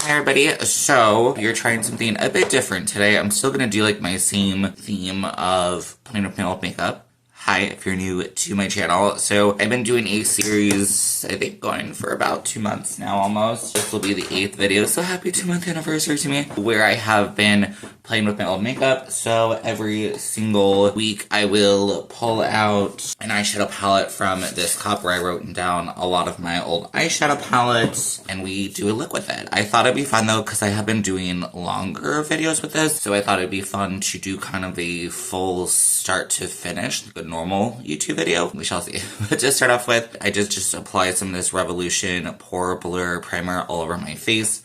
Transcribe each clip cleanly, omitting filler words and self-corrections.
Hi everybody, so you're trying something a bit different today. I'm still gonna do like my same theme of playing with my old makeup. Hi, if you're new to my channel. So I've been doing a series, I think going for about 2 months now almost. This will be the 8th video, so happy 2-month anniversary to me. Where I have been playing with my old makeup. So every single week I will pull out an eyeshadow palette from this cup where I wrote down a lot of my old eyeshadow palettes and we do a look with it. I thought it'd be fun though because I have been doing longer videos with this, so I thought it'd be fun to do kind of a full start to finish, like a normal YouTube video. We shall see. But to start off with, I just apply some of this Revolution Pore Blur Primer all over my face.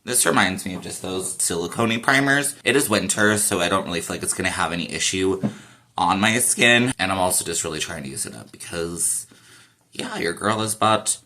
This reminds me of just those silicone primers. It is winter, so I don't really feel like it's going to have any issue on my skin. And I'm also just really trying to use it up because, yeah, your girl has bought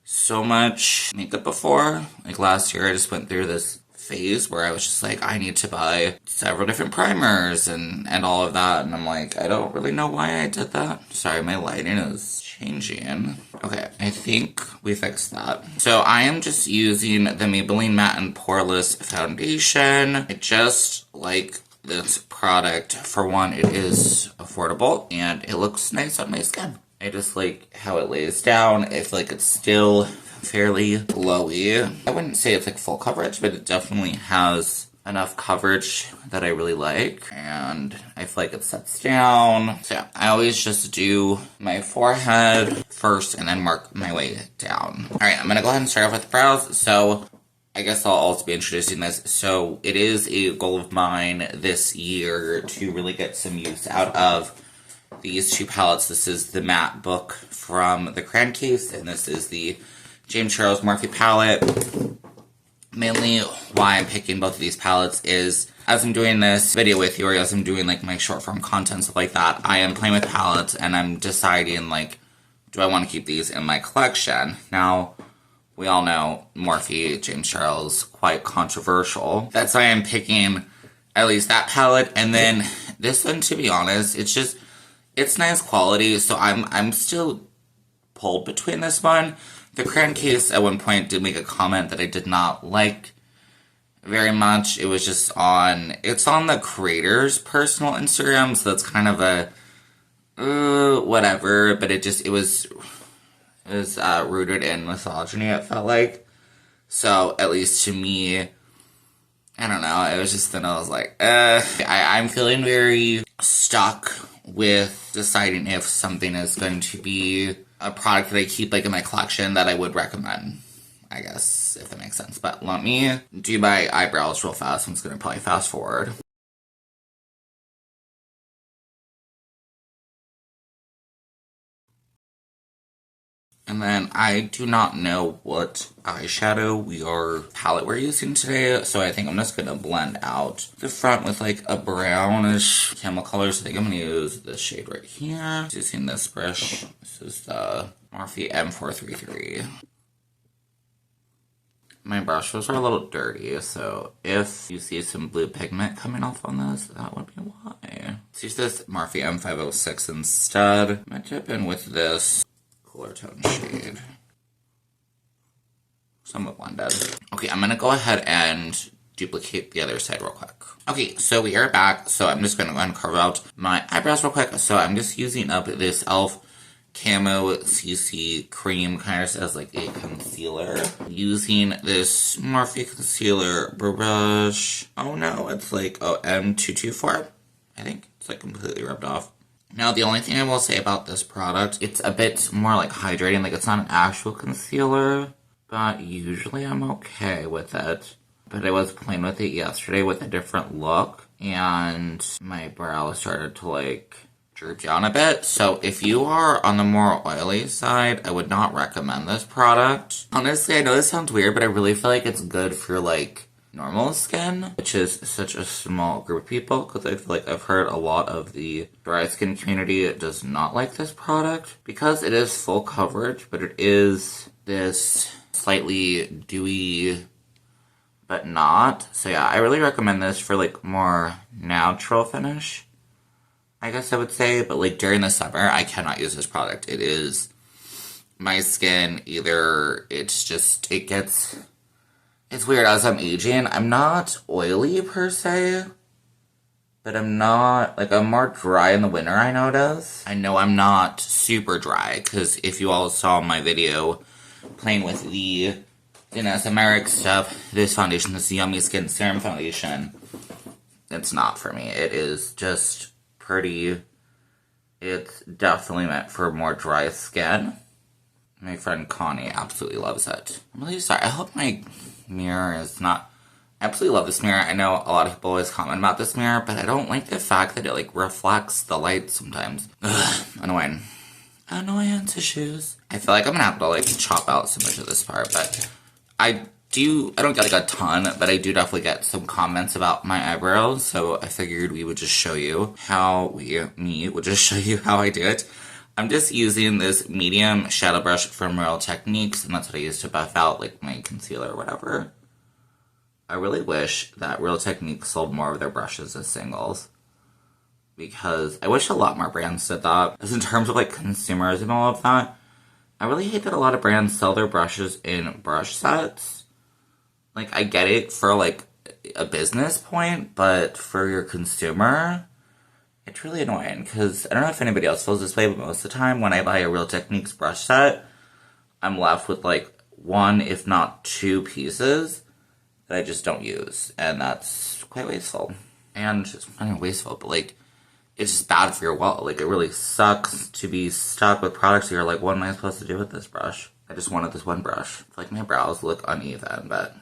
so much makeup before. Like last year, I just went through this phase where I was just like, I need to buy several different primers and all of that. And I'm like, I don't really know why I did that. Sorry, my lighting is changing. Okay, I think we fixed that. So I am just using the Maybelline Matte and Poreless Foundation. I just like this product. For one, it is affordable and it looks nice on my skin. I just like how it lays down. I feel like it's still fairly glowy. I wouldn't say it's like full coverage, but it definitely has enough coverage that I really like, and I feel like it sets down. So yeah, I always just do my forehead first and then work my way down. Alright, I'm gonna go ahead and start off with the brows. So I guess I'll also be introducing this. So it is a goal of mine this year to really get some use out of these two palettes. This is the matte book from the Cran Case, and this is the James Charles Morphe palette. Mainly why I'm picking both of these palettes is, as I'm doing this video with you, or as I'm doing like my short form content, stuff like that, I am playing with palettes and I'm deciding like, do I want to keep these in my collection? Now, we all know Morphe, James Charles, quite controversial. That's why I'm picking at least that palette, and then this one, to be honest, it's nice quality, so I'm still pulled between this one. The Cran Case at one point did make a comment that I did not like very much. It was just it's on the creator's personal Instagram, so that's kind of a, whatever, but it was rooted in misogyny, it felt like. So, at least to me, I don't know, it was just, then I was like, I'm feeling very stuck with deciding if something is going to be a product that I keep like in my collection that I would recommend, I guess, if that makes sense. But let me do my eyebrows real fast. I'm just gonna probably fast forward. And then I do not know what eyeshadow palette we're using today, so I think I'm just gonna blend out the front with like a brownish camel color. So I think I'm gonna use this shade right here. Just using this brush. This is the Morphe M433. My brushes are a little dirty, so if you see some blue pigment coming off on this, that would be why. Let's use this Morphe M506 instead. I'm gonna dip in with this cooler tone shade. Somewhat blended. Okay, I'm gonna go ahead and duplicate the other side real quick. Okay, so we are back. So I'm just gonna go ahead and carve out my eyebrows real quick. So I'm just using up this e.l.f. Camo CC cream, kind of as like a concealer. Using this Morphe concealer brush. Oh no, it's like, M224, I think. It's like completely rubbed off. Now, the only thing I will say about this product, it's a bit more like hydrating. Like, it's not an actual concealer, but usually I'm okay with it. But I was playing with it yesterday with a different look, and my brow started to like droop down a bit. So if you are on the more oily side, I would not recommend this product. Honestly, I know this sounds weird, but I really feel like it's good for like normal skin, which is such a small group of people, because I feel like I've heard a lot of the dry skin community does not like this product because it is full coverage, but it is this slightly dewy but not. So yeah, I really recommend this for like more natural finish, I guess I would say. But like during the summer, I cannot use this product. It is my skin, either it gets It's weird, as I'm aging, I'm not oily per se, but I'm not, like, I'm more dry in the winter, I notice. I know I'm not super dry, because if you all saw my video playing with the Dennis Americ stuff, this foundation, this Yummy Skin Serum Foundation, it's not for me. It is just pretty, it's definitely meant for more dry skin. My friend Connie absolutely loves it. I'm really sorry. I hope my mirror is not... I absolutely love this mirror. I know a lot of people always comment about this mirror, but I don't like the fact that it, like, reflects the light sometimes. Ugh, annoying. Annoyance issues. I feel like I'm gonna have to, like, chop out so much of this part, but I don't get, like, a ton, but I do definitely get some comments about my eyebrows, so I figured we would just show you how I do it. I'm just using this medium shadow brush from Real Techniques, and that's what I use to buff out, like, my concealer or whatever. I really wish that Real Techniques sold more of their brushes as singles, because I wish a lot more brands did that. As in terms of, like, consumerism and all of that, I really hate that a lot of brands sell their brushes in brush sets. Like, I get it for, like, a business point, but for your consumer... It's really annoying, because I don't know if anybody else feels this way, but most of the time when I buy a Real Techniques brush set, I'm left with, like, one, if not two pieces that I just don't use, and that's quite wasteful. And, I don't know, wasteful, but, like, it's just bad for your wallet. Like, it really sucks to be stuck with products that you're like, what am I supposed to do with this brush? I just wanted this one brush. Like, my brows look uneven, but...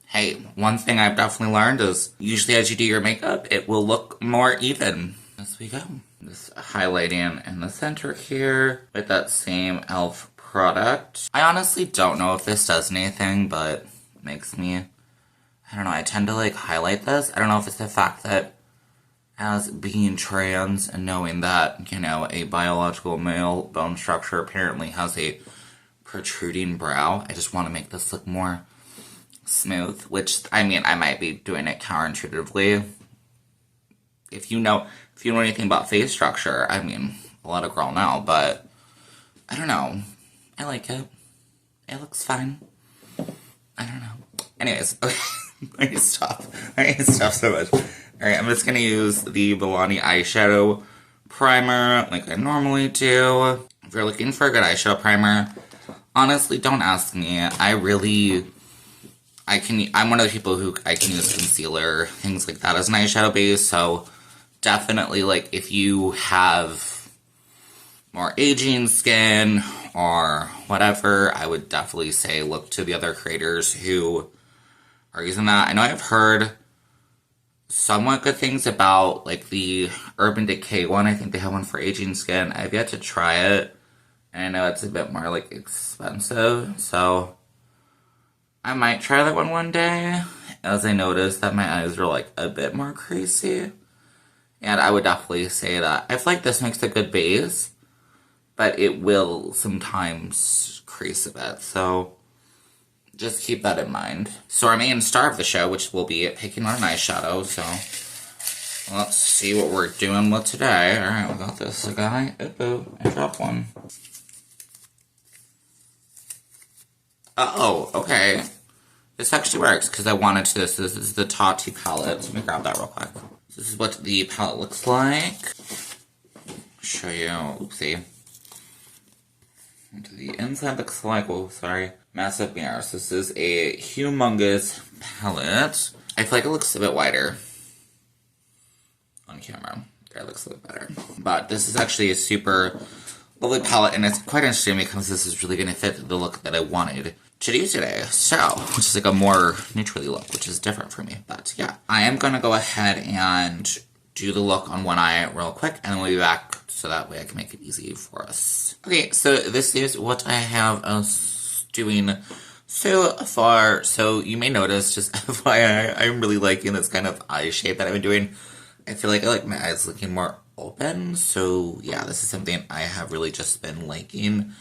Hey, one thing I've definitely learned is usually as you do your makeup, it will look more even. As we go. Just highlighting in the center here with that same e.l.f. product. I honestly don't know if this does anything, but it makes me... I don't know, I tend to, like, highlight this. I don't know if it's the fact that as being trans and knowing that, you know, a biological male bone structure apparently has a protruding brow. I just want to make this look more... smooth, which, I mean, I might be doing it counterintuitively. If you know anything about face structure, I mean, a lot of girl know, but I don't know. I like it. It looks fine. I don't know. Anyways, okay. I need to stop. So much. Alright, I'm just gonna use the Milani eyeshadow primer like I normally do. If you're looking for a good eyeshadow primer, honestly, don't ask me. I'm one of the people who I can use concealer, things like that as an eyeshadow base, so definitely, like, if you have more aging skin or whatever, I would definitely say look to the other creators who are using that. I know I've heard somewhat good things about, like, the Urban Decay one. I think they have one for aging skin. I've yet to try it, and I know it's a bit more, like, expensive, so... I might try that one day, as I noticed that my eyes are, like, a bit more creasy. And I would definitely say that I feel like this makes a good base, but it will sometimes crease a bit, so just keep that in mind. So our main star of the show, which will be picking on an eyeshadow, so let's see what we're doing with today. Alright, we got this guy. Ooh, I dropped one. Oh, okay. This actually works, because I wanted to this. This is the Tati palette. Let me grab that real quick. This is what the palette looks like. Show you, oopsie. What the inside looks like. Oh, sorry. Massive mirrors. This is a humongous palette. I feel like it looks a bit wider on camera. There, it looks a bit better. But this is actually a super lovely palette, and it's quite interesting because this is really going to fit the look that I wanted to do today. So, which is like a more neutrally look, which is different for me. But yeah, I am going to go ahead and do the look on one eye real quick, and then we'll be back so that way I can make it easy for us. Okay, so this is what I have us doing so far. So you may notice, just FYI, I'm really liking this kind of eye shape that I've been doing. I feel like I like my eyes looking more open. So yeah, this is something I have really just been liking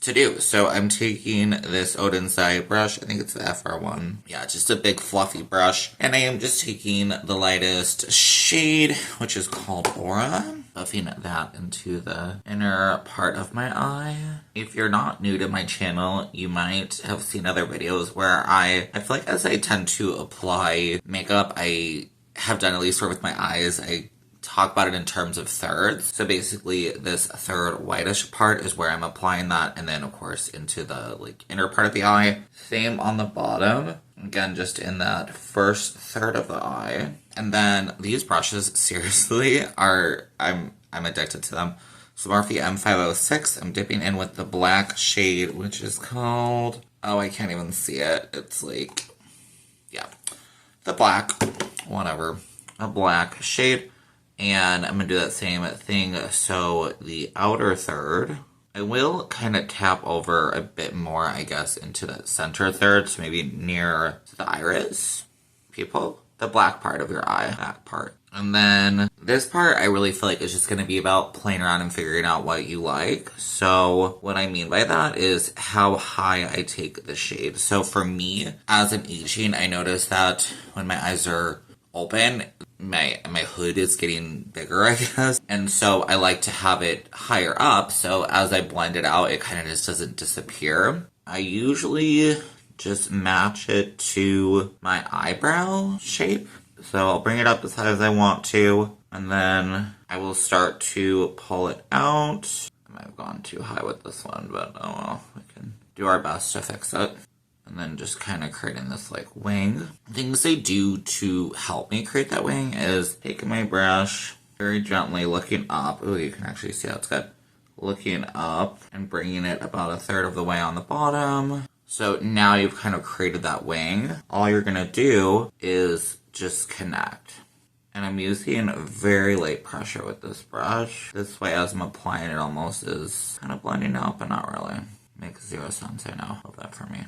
to do. So I'm taking this Odin's brush. I think it's the FR1. Yeah, just a big fluffy brush. And I am just taking the lightest shade, which is called Aura. Buffing that into the inner part of my eye. If you're not new to my channel, you might have seen other videos where I feel like as I tend to apply makeup, I have done at least with my eyes, I talk about it in terms of thirds. So basically this third whitish part is where I'm applying that, and then of course into the inner part of the eye. Same on the bottom. Again, just in that first third of the eye. And then these brushes seriously are, I'm addicted to them. So Morphe M506, I'm dipping in with the black shade, which is called, oh, I can't even see it. It's yeah, the black, whatever, a black shade. And I'm going to do that same thing. So the outer third, I will kind of tap over a bit more, I guess, into the center third. So maybe near the iris pupil, the black part of your eye, that part. And then this part I really feel like is just going to be about playing around and figuring out what you like. So what I mean by that is how high I take the shade. So for me, as I'm aging, I notice that when my eyes are open, my hood is getting bigger, I guess. And so I like to have it higher up, so as I blend it out, it kind of just doesn't disappear. I usually just match it to my eyebrow shape. So I'll bring it up as high as I want to, and then I will start to pull it out. I might have gone too high with this one, but oh well, we can do our best to fix it. And then just kind of creating this wing. Things I do to help me create that wing is taking my brush, very gently looking up. Oh, you can actually see how it's good. Looking up and bringing it about a third of the way on the bottom. So now you've kind of created that wing. All you're gonna do is just connect. And I'm using very light pressure with this brush. This way, as I'm applying it, almost is kind of blending out, but not really. Makes zero sense, I know. Love that for me.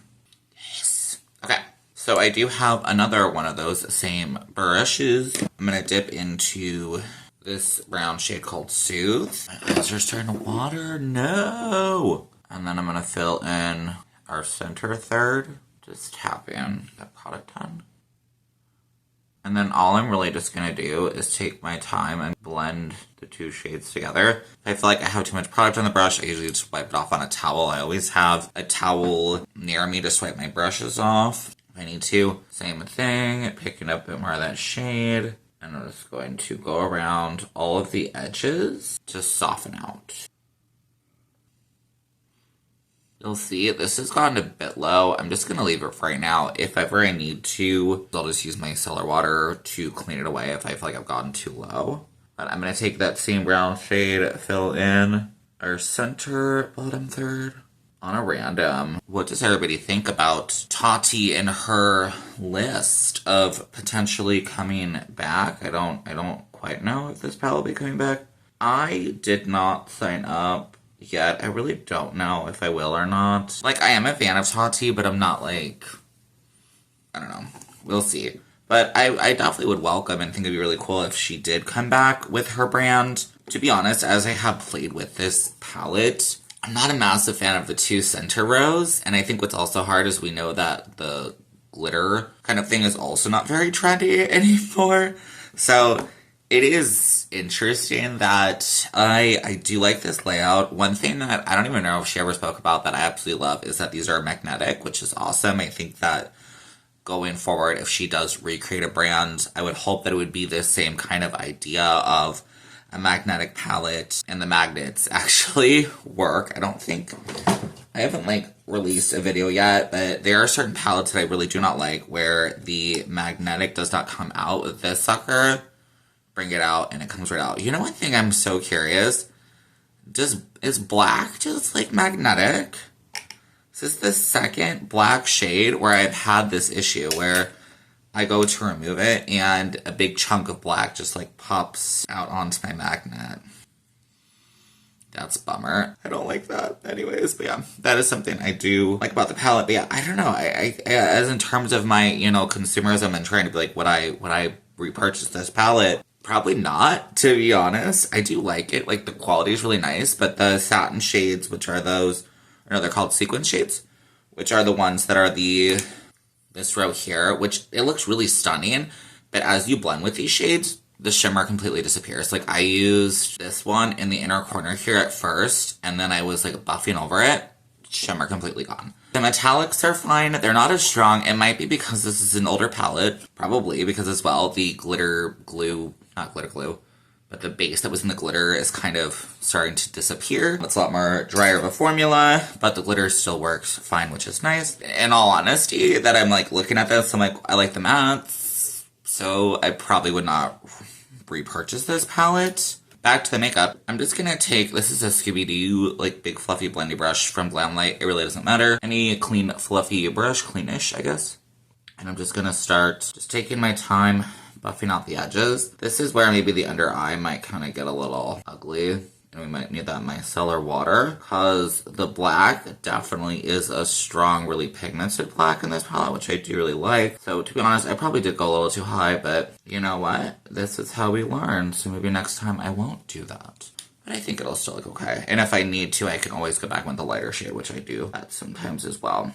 Okay, so I do have another one of those same brushes. I'm going to dip into this brown shade called Soothe. My eyes are starting to water. No! And then I'm going to fill in our center third. Just tap in that product on. And then all I'm really just going to do is take my time and blend the two shades together. If I feel like I have too much product on the brush, I usually just wipe it off on a towel. I always have a towel near me to swipe my brushes off if I need to. Same thing, picking up a bit more of that shade. And I'm just going to go around all of the edges to soften out. You'll see this has gotten a bit low. I'm just going to leave it for right now. If ever I need to, I'll just use my cellar water to clean it away if I feel like I've gotten too low. But I'm going to take that same brown shade, fill in our center bottom third on a random. What does everybody think about Tati and her list of potentially coming back? I don't quite know if this palette will be coming back. I did not sign up yet. I really don't know if I will or not. I am a fan of Tati, but I'm not I don't know. We'll see. But I definitely would welcome and think it'd be really cool if she did come back with her brand. To be honest, as I have played with this palette, I'm not a massive fan of the two center rows. And I think what's also hard is we know that the glitter kind of thing is also not very trendy anymore. So it is interesting that I do like this layout. One thing that I don't even know if she ever spoke about that I absolutely love is that these are magnetic, which is awesome. I think that going forward, if she does recreate a brand, I would hope that it would be the same kind of idea of a magnetic palette and the magnets actually work. I haven't released a video yet, but there are certain palettes that I really do not like where the magnetic does not come out with this sucker. Bring it out and it comes right out. You know, one thing I'm so curious, is black just magnetic? This is the second black shade where I've had this issue where I go to remove it and a big chunk of black just pops out onto my magnet. That's a bummer. I don't like that anyways, but yeah, that is something I do like about the palette. But yeah, I don't know. I as in terms of my, consumerism and trying to be would I repurchase this palette? Probably not, to be honest. I do like it. The quality is really nice, but the satin shades, which are those, or no, they're called sequin shades, which are the ones that are this row here, which it looks really stunning, but as you blend with these shades, the shimmer completely disappears. Like, I used this one in the inner corner here at first, and then I was like buffing over it, shimmer completely gone. The metallics are fine, they're not as strong. It might be because this is an older palette, probably because as well, the glitter glue, not glitter glue, but the base that was in the glitter is kind of starting to disappear. It's a lot more drier of a formula, but the glitter still works fine, which is nice. In all honesty, that I'm like looking at this, I'm like, I like the mattes, so I probably would not repurchase this palette. Back to the makeup, I'm just gonna take, this is a Scooby-Doo, like, big fluffy blendy brush from Glamlight. It really doesn't matter. Any clean, fluffy brush, cleanish, I guess. And I'm just gonna start just taking my time buffing out the edges. This is where maybe the under eye might kind of get a little ugly. And we might need that micellar water, because the black definitely is a strong, really pigmented black in this palette, which I do really like. So to be honest, I probably did go a little too high, but you know what? This is how we learn, so maybe next time I won't do that. But I think it'll still look okay. And if I need to, I can always go back with the lighter shade, which I do that sometimes as well.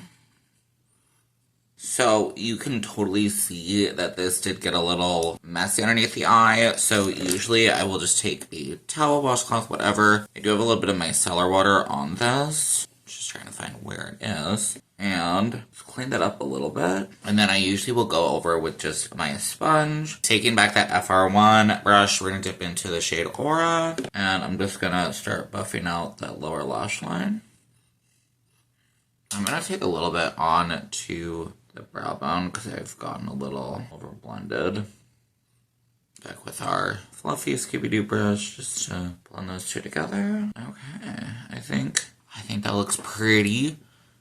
So you can totally see that this did get a little messy underneath the eye. So usually I will just take a towel, washcloth, whatever. I do have a little bit of micellar water on this. Just trying to find where it is. And just clean that up a little bit. And then I usually will go over with just my sponge. Taking back that FR1 brush, we're going to dip into the shade Aura. And I'm just going to start buffing out that lower lash line. I'm going to take a little bit on to the brow bone because I've gotten a little over blended. Back with our fluffy Scooby-Doo brush just to blend those two together. Okay, I think that looks pretty.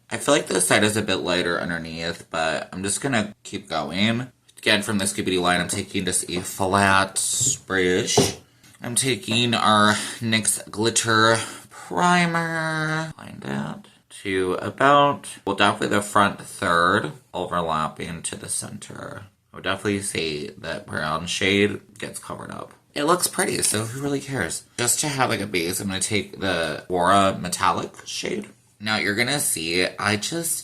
I feel like this side is a bit lighter underneath, but I'm just gonna keep going. Again, from the Scooby-Doo line, I'm taking just a flat sprayish. I'm taking our NYX Glitter Primer. Find that. To about, well, definitely the front third, overlapping to the center. I would definitely say that brown shade gets covered up. It looks pretty, so who really cares? Just to have like a base, I'm going to take the Aura Metallic shade. Now you're going to see,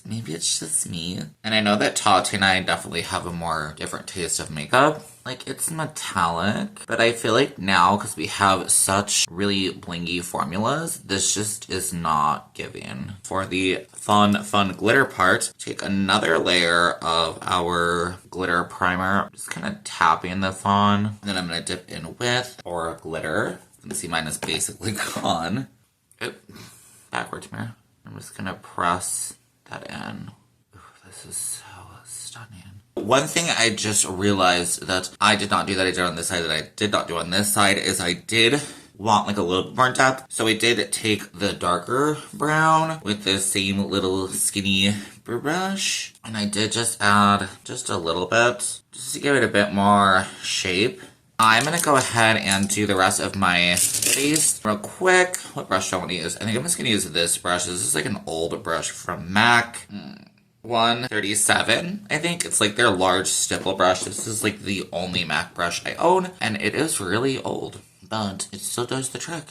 maybe it's just me. And I know that Tati and I definitely have a more different taste of makeup. Like, it's metallic, but I feel like now, because we have such really blingy formulas, this just is not giving. For the fun glitter part, take another layer of our glitter primer. Just kind of tapping this on. And then I'm going to dip in with Aura Glitter. You can see mine is basically gone. Oop. Backwards mirror. I'm just going to press that in. Ooh, this is so stunning. One thing I just realized that I did not do that I did on this side that I did not do on this side is I did want like a little bit more depth. So I did take the darker brown with the same little skinny brush. And I did just add just a little bit just to give it a bit more shape. I'm going to go ahead and do the rest of my face real quick. What brush do I want to use? I think I'm just going to use this brush. This is like an old brush from MAC. 137, I think. It's like their large stipple brush. This is like the only MAC brush I own, and it is really old, but it still does the trick.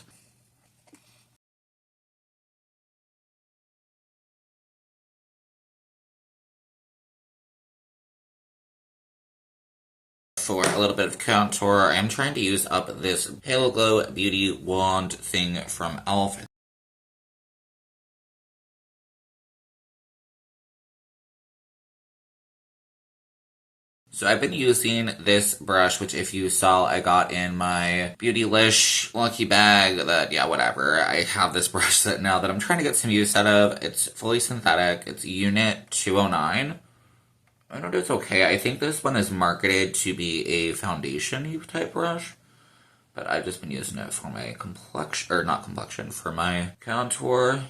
For a little bit of contour, I'm trying to use up this Halo Glow Beauty Wand thing from e.l.f. So I've been using this brush, which if you saw I got in my Beautylish lucky bag that, yeah, whatever. I have this brush set now that I'm trying to get some use out of. It's fully synthetic. It's Unit 209. I know it's okay. I think this one is marketed to be a foundation type brush. But I've just been using it for my complexion, or not complexion, for my contour.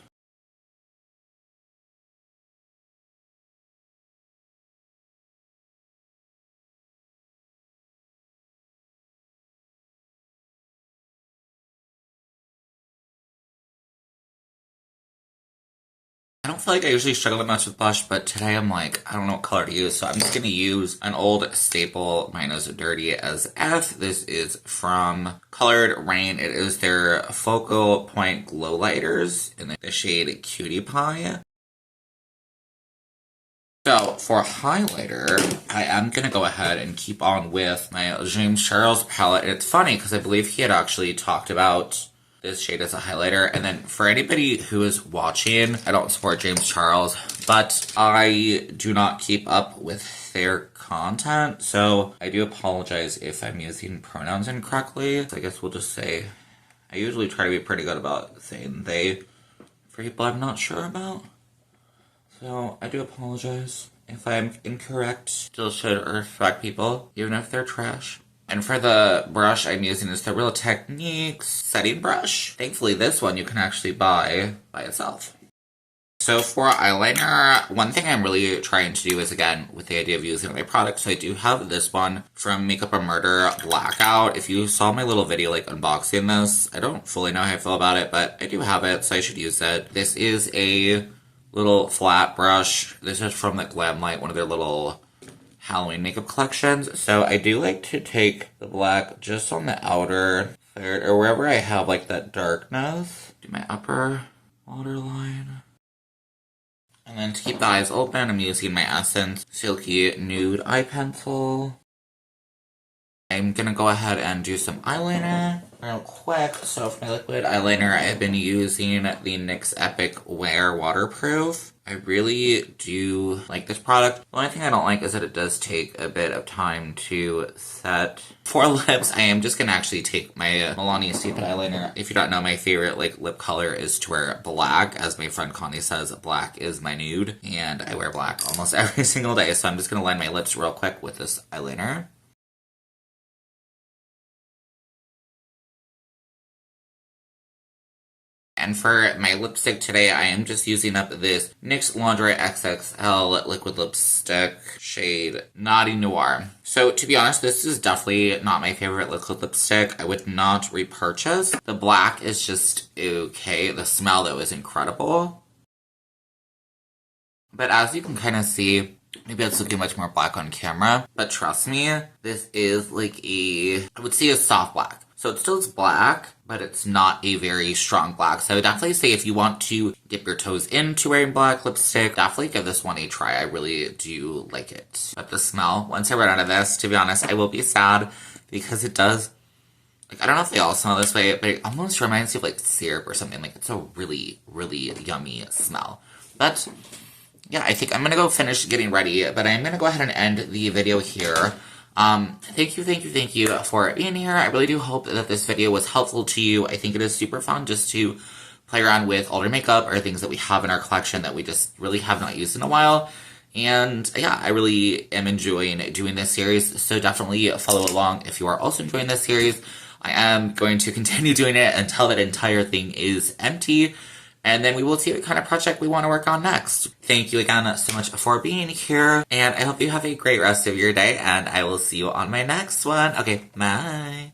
I don't feel like I usually struggle that much with blush, but today I'm like, I don't know what color to use, so I'm just going to use an old staple, mine is dirty as F. This is from Colored Rain. It is their Focal Point Glow Lighters in the shade Cutie Pie. So, for highlighter, I am going to go ahead and keep on with my James Charles palette. And it's funny, because I believe he had actually talked about this shade as a highlighter. And then for anybody who is watching, I don't support James Charles, but I do not keep up with their content. So I do apologize if I'm using pronouns incorrectly. So I guess we'll just say, I usually try to be pretty good about saying they for people I'm not sure about. So I do apologize if I'm incorrect. Still should respect people, even if they're trash. And for the brush I'm using is the Real Techniques setting brush. Thankfully, this one you can actually buy by itself. So for eyeliner, one thing I'm really trying to do is, again, with the idea of using my product, so I do have this one from Makeup or Murder Blackout. If you saw my little video, like, unboxing this, I don't fully know how I feel about it, but I do have it, so I should use it. This is a little flat brush. This is from the Glamlight, one of their little Halloween makeup collections. So I do like to take the black just on the outer third, or wherever I have like that darkness. Do my upper waterline. And then to keep the eyes open, I'm using my Essence Silky Nude Eye Pencil. I'm gonna go ahead and do some eyeliner real quick. So for my liquid eyeliner, I've been using the NYX Epic Wear Waterproof. I really do like this product. The only thing I don't like is that it does take a bit of time to set. For lips, I am just gonna actually take my Milani Stupid eyeliner. If you don't know, my favorite like lip color is to wear black. As my friend Connie says, black is my nude. And I wear black almost every single day. So I'm just gonna line my lips real quick with this eyeliner. And for my lipstick today, I am just using up this NYX Laundry XXL liquid lipstick shade Naughty Noir. So to be honest, this is definitely not my favorite liquid lipstick. I would not repurchase. The black is just okay. The smell though is incredible. But as you can kind of see, maybe it's looking much more black on camera, but trust me, this is like I would say a soft black. So it still is black, but it's not a very strong black. So I would definitely say if you want to dip your toes into wearing black lipstick, definitely give this one a try. I really do like it. But the smell, once I run out of this, to be honest, I will be sad because it does, like, I don't know if they all smell this way, but it almost reminds you of like syrup or something. Like, it's a really, really yummy smell. But yeah, I think I'm gonna go finish getting ready, but I'm gonna go ahead and end the video here. Thank you for being here. I really do hope that this video was helpful to you. I think it is super fun just to play around with older makeup or things that we have in our collection that we just really have not used in a while. And yeah, I really am enjoying doing this series, so definitely follow along if you are also enjoying this series. I am going to continue doing it until that entire thing is empty. And then we will see what kind of project we want to work on next. Thank you again so much for being here. And I hope you have a great rest of your day. And I will see you on my next one. Okay, bye.